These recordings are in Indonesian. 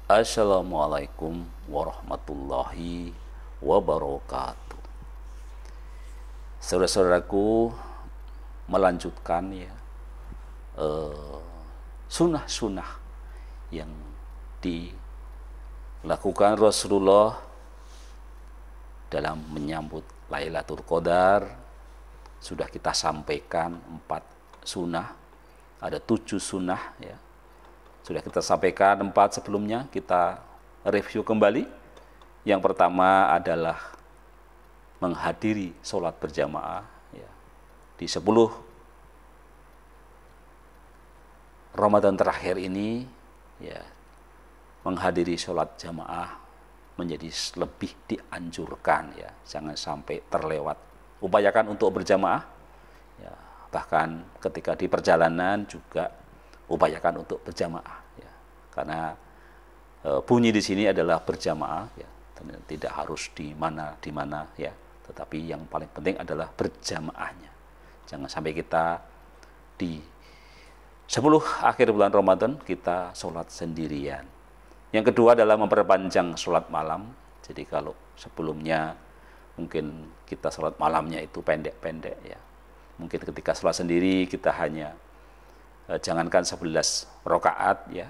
Assalamualaikum warahmatullahi wabarakatuh. Saudara-saudaraku, melanjutkan ya sunnah-sunnah yang dilakukan Rasulullah dalam menyambut Lailatul Qadar. Sudah kita sampaikan 4 sunnah, ada 7 sunnah ya. Sudah kita sampaikan 4 sebelumnya, kita review kembali. Yang pertama adalah menghadiri sholat berjamaah ya. Di 10 Ramadan terakhir ini ya, menghadiri sholat jamaah menjadi lebih dianjurkan ya. Jangan sampai terlewat. Upayakan untuk berjamaah ya. Bahkan ketika di perjalanan juga upayakan untuk berjamaah ya. Karena bunyi di sini adalah berjamaah ya. Tidak harus di mana ya, tetapi yang paling penting adalah berjamaahnya. Jangan sampai kita di 10 akhir bulan Ramadan kita sholat sendirian. Yang kedua adalah memperpanjang sholat malam. Jadi kalau sebelumnya mungkin kita sholat malamnya itu pendek-pendek ya, mungkin ketika sholat sendiri kita hanya jangankan 11 rakaat ya,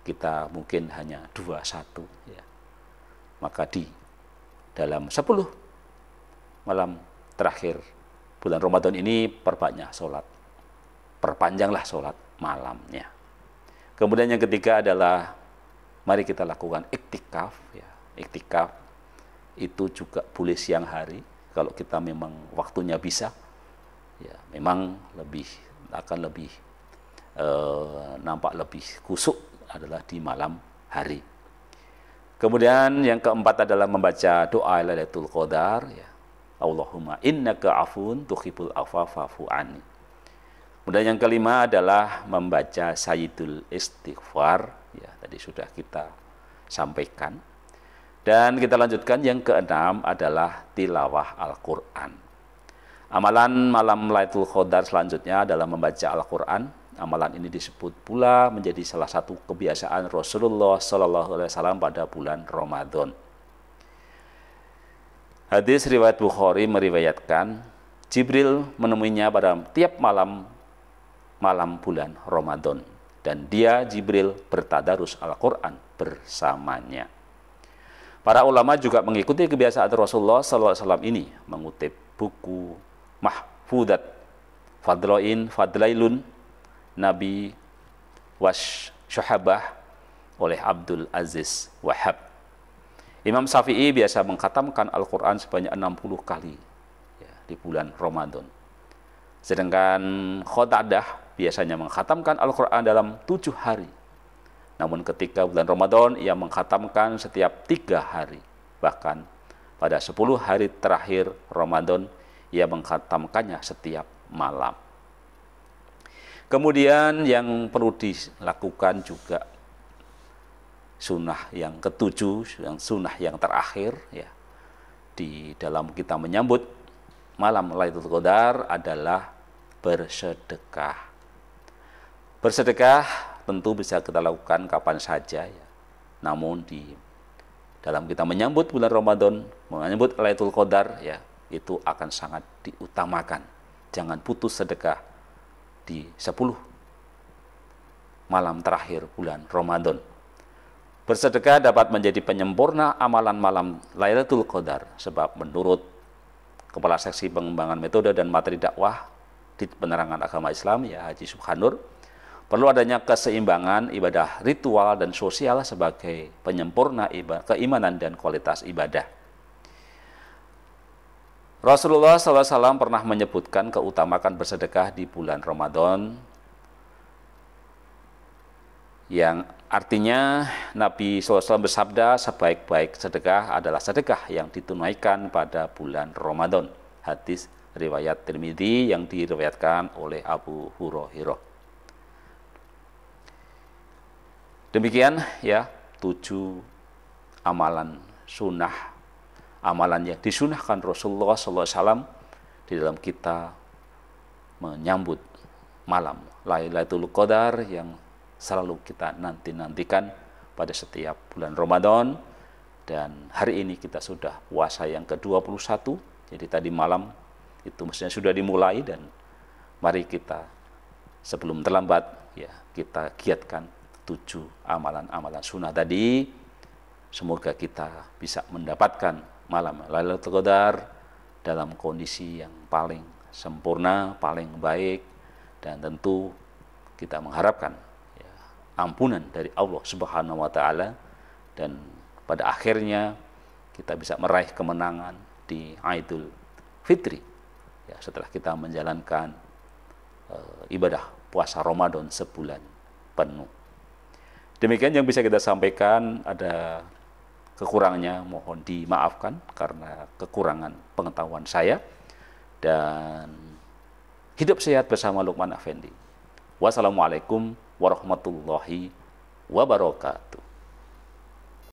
kita mungkin hanya 21 ya. Maka di dalam 10 malam terakhir bulan Ramadan ini perbanyak sholat, perpanjanglah sholat malamnya. Kemudian yang ketiga adalah mari kita lakukan iktikaf ya. Iktikaf itu juga boleh siang hari kalau kita memang waktunya bisa ya, memang akan lebih nampak lebih kusuk adalah di malam hari. Kemudian yang keempat adalah membaca doa Lailatul Qadar ya. Allahumma innaka afun tuhibbul afwa fa'fu anni. Kemudian yang kelima adalah membaca Sayyidul Istighfar ya, tadi sudah kita sampaikan. Dan kita lanjutkan yang keenam adalah tilawah Al-Qur'an. Amalan malam Lailatul Qadar selanjutnya adalah membaca Al-Qur'an. Amalan ini disebut pula menjadi salah satu kebiasaan Rasulullah SAW pada bulan Ramadan. Hadis riwayat Bukhari meriwayatkan Jibril menemuinya pada tiap malam bulan Ramadan, dan dia Jibril bertadarus Al-Qur'an bersamanya. Para ulama juga mengikuti kebiasaan Rasulullah SAW ini, mengutip buku Mahfudat Fadlailun Nabi Wasyuhabah oleh Abdul Aziz Wahab. Imam Syafi'i biasa mengkhatamkan Al-Quran sebanyak 60 kali ya, di bulan Ramadan. Sedangkan Qatadah biasanya mengkhatamkan Al-Quran dalam 7 hari. Namun ketika bulan Ramadan ia mengkhatamkan setiap 3 hari. Bahkan pada 10 hari terakhir Ramadan ia mengkhatamkannya setiap malam. Kemudian yang perlu dilakukan juga sunnah yang ketujuh, yang sunnah yang terakhir ya, di dalam kita menyambut malam Lailatul Qadar adalah bersedekah. Bersedekah tentu bisa kita lakukan kapan saja ya. Namun di dalam kita menyambut bulan Ramadan, menyambut Lailatul Qadar ya, itu akan sangat diutamakan. Jangan putus sedekah di 10 malam terakhir bulan Ramadan. Bersedekah dapat menjadi penyempurna amalan malam Lailatul Qadar, sebab menurut Kepala Seksi Pengembangan Metode dan Materi Dakwah di Penerangan Agama Islam ya, Haji Subhanur, perlu adanya keseimbangan ibadah ritual dan sosial sebagai penyempurna keimanan dan kualitas ibadah. Rasulullah SAW pernah menyebutkan keutamaan bersedekah di bulan Ramadan, yang artinya Nabi SAW bersabda, sebaik-baik sedekah adalah sedekah yang ditunaikan pada bulan Ramadan. Hadis riwayat Tirmidzi yang diriwayatkan oleh Abu Hurairah. Demikian ya 7 amalan sunnah, amalan yang disunahkan Rasulullah SAW di dalam kita menyambut malam Lailatul Qadar yang selalu kita nanti-nantikan pada setiap bulan Ramadan. Dan hari ini kita sudah puasa yang ke-21. Jadi tadi malam itu mestinya sudah dimulai, dan mari kita sebelum terlambat ya kita giatkan 7 amalan-amalan sunnah tadi. Semoga kita bisa mendapatkan malam Lailatul Qadar dalam kondisi yang paling sempurna, paling baik, dan tentu kita mengharapkan ya, ampunan dari Allah Subhanahu wa taala, dan pada akhirnya kita bisa meraih kemenangan di Idul Fitri ya, setelah kita menjalankan ibadah puasa Ramadan sebulan penuh. Demikian yang bisa kita sampaikan. Ada kekurangannya mohon dimaafkan karena kekurangan pengetahuan saya. Dan hidup sehat bersama Lukman Effendi. Wassalamualaikum warahmatullahi wabarakatuh.